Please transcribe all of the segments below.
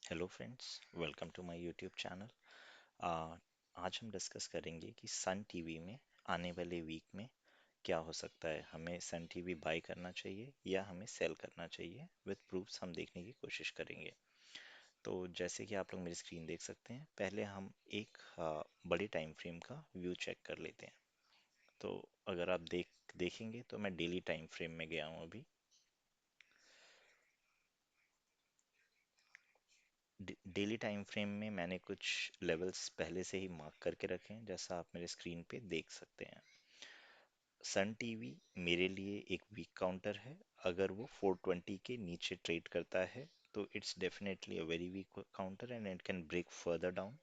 Hello friends, welcome to my YouTube channel. आज हम discuss करेंगे कि सन टीवी में आने वाले वीक में क्या हो सकता है। हमें सन टीवी बाय करना चाहिए या हमें सेल करना चाहिए, विद प्रूफ्स हम देखने की कोशिश करेंगे। तो जैसे कि आप लोग मेरी स्क्रीन देख सकते हैं, पहले हम एक बड़ी टाइम फ्रेम का व्यू चेक कर लेते हैं। तो अगर आप देखेंगे तो मैं डेली टाइम फ्रेम में गया हूँ अभी। डेली टाइम फ्रेम में मैंने कुछ लेवल्स पहले से ही मार्क करके रखे हैं, जैसा आप मेरे स्क्रीन पे देख सकते हैं। सन टीवी मेरे लिए एक वीक काउंटर है। अगर वो 420 के नीचे ट्रेड करता है तो it's definitely a very weak counter and it can break further down.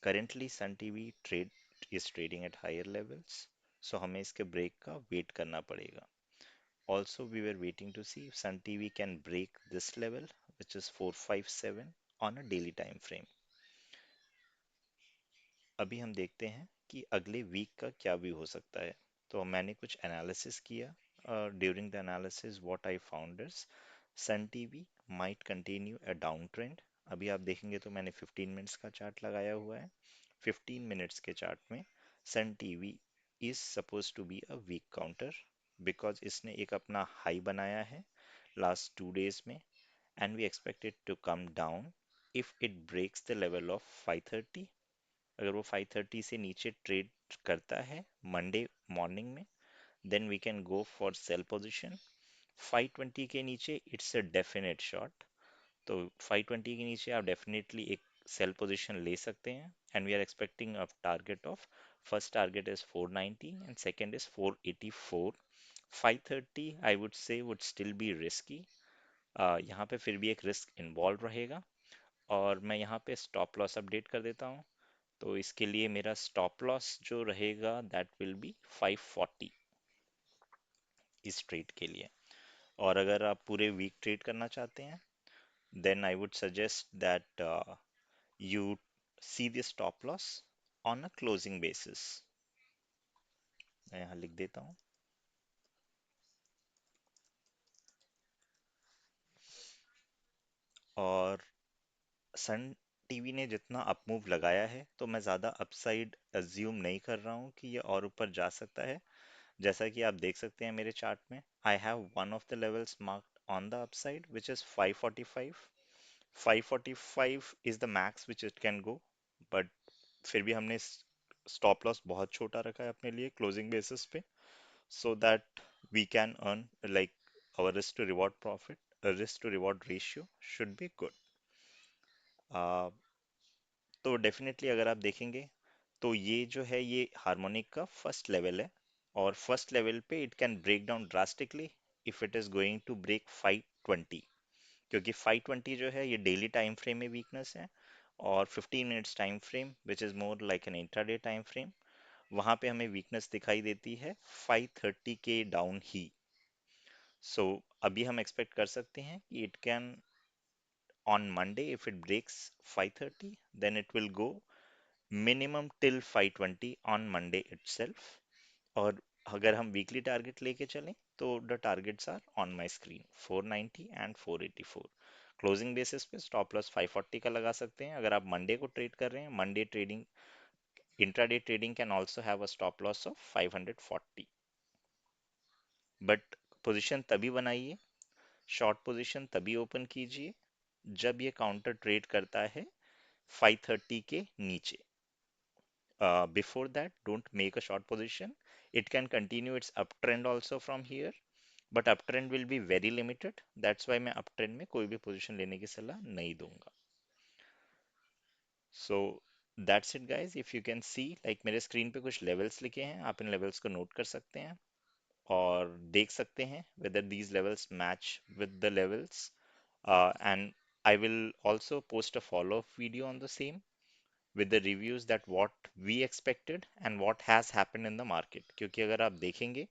Currently Sun TV trade is trading at higher levels, so हमें इसके ब्रेक का वेट करना पड़ेगा। Also, we were waiting to see if Sun TV can break this level, which is 457 on a daily time frame. अभी हम देखते हैं कि अगले वीक का क्या व्यू हो सकता है। तो मैंने कुछ एनालिसिस किया। During the analysis what I found is Sun TV might continue a downtrend. अभी आप देखेंगे तो मैंने 15 मिनट्स का चार्ट लगाया हुआ है। 15 मिनट्स के चार्ट में Sun TV is suppose to be a weak counter, because इसने एक अपना हाई बनाया है लास्ट 2 डेज में, and we expect it to come down if it breaks the level of 530। अगर वो 530 से नीचे ट्रेड करता है मंडे मॉर्निंग में, then we can go for sell position. 520 के नीचे इट्स अ डेफिनेट शॉट। तो 520 के नीचे आप डेफिनेटली एक सेल पोजीशन ले सकते हैं, and we are expecting a target of, first target is 490 and second is 484। 530 I would say would still be risky. यहाँ पे फिर भी एक रिस्क इन्वॉल्व रहेगा। और मैं यहाँ पे स्टॉप लॉस अपडेट कर देता हूँ। तो इसके लिए मेरा स्टॉप लॉस जो रहेगा दैट विल बी 540 इस ट्रेड के लिए। और अगर आप पूरे वीक ट्रेड करना चाहते हैं, then I would suggest that you see the stop loss on a closing basis. मैं यहाँ लिख देता हूँ। और सन टीवी ने जितना अप मूव लगाया है, तो मैं ज़्यादा अपसाइड अज्यूम नहीं कर रहा हूँ कि ये और ऊपर जा सकता है। जैसा कि आप देख सकते हैं मेरे चार्ट में, I have one of the levels marked on the upside which is 545। 545 is the max which it can go, but फिर भी हमने स्टॉप लॉस बहुत छोटा रखा है अपने लिए क्लोजिंग बेसिस पे, so that we can earn like our risk to reward profit, risk to reward ratio should be good. uh, तो डेफिनेटली अगर आप देखेंगे तो ये जो है ये हार्मोनिक का फर्स्ट लेवल है, और फर्स्ट लेवल पे it can break down drastically if it is going to break 520, क्योंकि 520 जो है ये डेली टाइम फ्रेम में वीकनेस है, और 15 minutes time frame which is more like an intraday time frame, वहां पे हमें वीकनेस दिखाई देती है 530 के डाउन ही। सो अभी हम एक्सपेक्ट कर सकते हैं कि it can on Monday if it breaks 530, then it will go minimum till 520 on Monday itself. और अगर हम वीकली टारगेट लेके चलें तो the targets are on my screen 490 and 484। Closing basis पे स्टॉप लॉस 540 का लगा सकते हैं। अगर आप मंडे को ट्रेड कर रहे हैं, Monday trading, intraday trading can also have a stop loss of 540। But position तभी बनाइए, शॉर्ट पोजीशन तभी ओपन कीजिए जब ये काउंटर ट्रेड करता है 530 के नीचे। Before that, don't make a short position. It can continue its uptrend also from here, but uptrend will be very limited. That's why मैं uptrend में कोई भी position लेने की सलाह नहीं दूंगा. So that's it guys. If you can see, like मेरे screen पे कुछ levels लिखे हैं, आप इन levels को note कर सकते हैं और देख सकते हैं whether these levels match with the levels. And I will also post a follow-up video on the same with the reviews that what we expected and what has happened in the market, क्योंकि अगर आप देखेंगे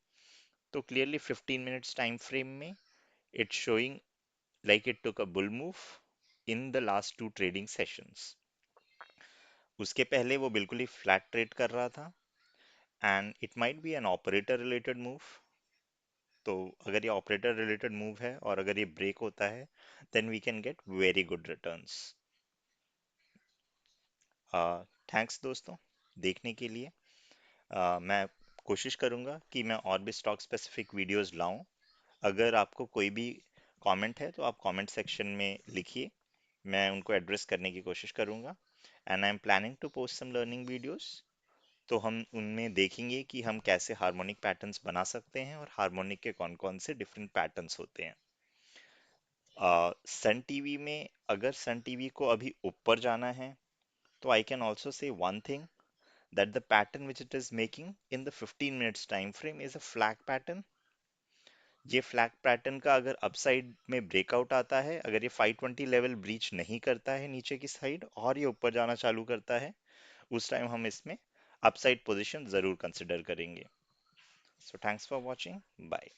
तो clearly 15 minutes time frame में it's showing like it took a bull move in the last two trading sessions. उसके पहले वो बिल्कुल ही फ्लैट ट्रेड कर रहा था, and it might be an operator related move, तो अगर ये ऑपरेटर रिलेटेड मूव है और अगर ये ब्रेक होता है, then we can get very good returns. Thanks दोस्तों देखने के लिए। मैं कोशिश करूंगा कि मैं और भी स्टॉक स्पेसिफिक वीडियोस लाऊं। अगर आपको कोई भी कमेंट है तो आप कमेंट सेक्शन में लिखिए, मैं उनको एड्रेस करने की कोशिश करूंगा। And I am planning to post some learning videos, तो हम उनमें देखेंगे कि हम कैसे हार्मोनिक पैटर्न्स बना सकते हैं और हार्मोनिक के कौन कौन से डिफरेंट पैटर्न्स होते हैं। सन टीवी में, अगर सन टीवी को अभी ऊपर जाना है, तो I can also say one thing, that the pattern which it is making in the 15 minutes time frame is a flag pattern। ये फ्लैग पैटर्न का अगर अपसाइड में ब्रेकआउट आता है, अगर ये 520 लेवल ब्रीच नहीं करता है नीचे की साइड और ये ऊपर जाना चालू करता है, उस टाइम हम इसमें अपसाइड पोजीशन जरूर कंसिडर करेंगे। So thanks for watching, bye.